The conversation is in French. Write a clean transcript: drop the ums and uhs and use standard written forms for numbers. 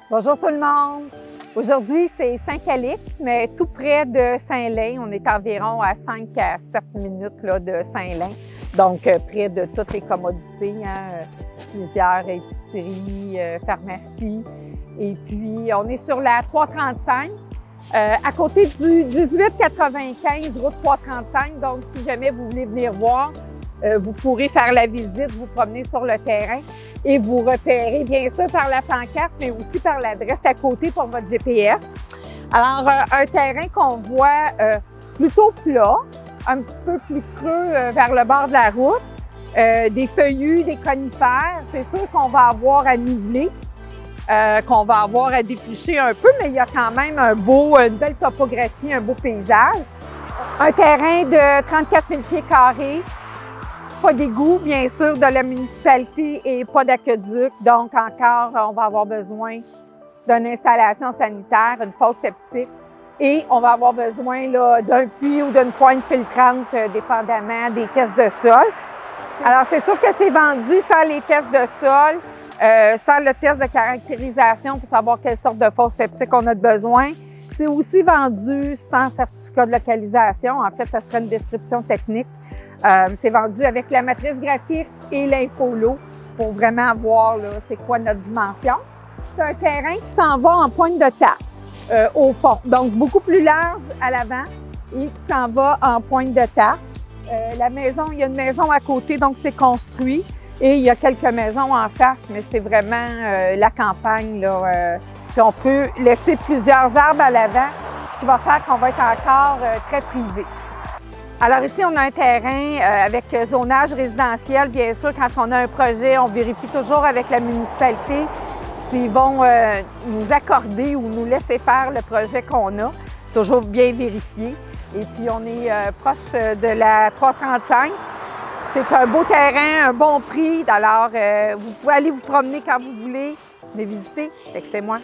Bonjour tout le monde! Aujourd'hui, c'est Saint-Calix, mais tout près de Saint-Lin. On est environ à 5 à 7 minutes là, de Saint-Lin, donc près de toutes les commodités, lisières, épicerie, pharmacie. Et puis, on est sur la 335, à côté du 1895, route 335. Donc, si jamais vous voulez venir voir, vous pourrez faire la visite, vous promener sur le terrain et vous repérer bien sûr par la pancarte, mais aussi par l'adresse à côté pour votre GPS. Alors, un terrain qu'on voit plutôt plat, un petit peu plus creux vers le bord de la route, des feuillus, des conifères. C'est sûr qu'on va avoir à niveler, qu'on va avoir à déplucher un peu, mais il y a quand même une belle topographie, un beau paysage. Un terrain de 34 000 pieds carrés. Pas d'égout, bien sûr, de la municipalité et pas d'aqueduc. Donc, encore, on va avoir besoin d'une installation sanitaire, une fosse septique. Et on va avoir besoin d'un puits ou d'une pointe filtrante, dépendamment des tests de sol. Alors, c'est sûr que c'est vendu sans les tests de sol, sans le test de caractérisation pour savoir quelle sorte de fosse septique on a besoin. C'est aussi vendu sans certificat de localisation. En fait, ça serait une description technique. C'est vendu avec la matrice graphique et l'infolo pour vraiment voir c'est quoi notre dimension. C'est un terrain qui s'en va en pointe de tarte au fond, donc beaucoup plus large à l'avant et qui s'en va en pointe de tarte. La maison, il y a une maison à côté, donc c'est construit et il y a quelques maisons en face, mais c'est vraiment la campagne. Puis on peut laisser plusieurs arbres à l'avant, ce qui va faire qu'on va être encore très privé. Alors ici, on a un terrain avec zonage résidentiel. Bien sûr, quand on a un projet, on vérifie toujours avec la municipalité s'ils vont nous accorder ou nous laisser faire le projet qu'on a. Toujours bien vérifié. Et puis, on est proche de la 335. C'est un beau terrain, un bon prix. Alors, vous pouvez aller vous promener quand vous voulez. Venez visiter, textez-moi.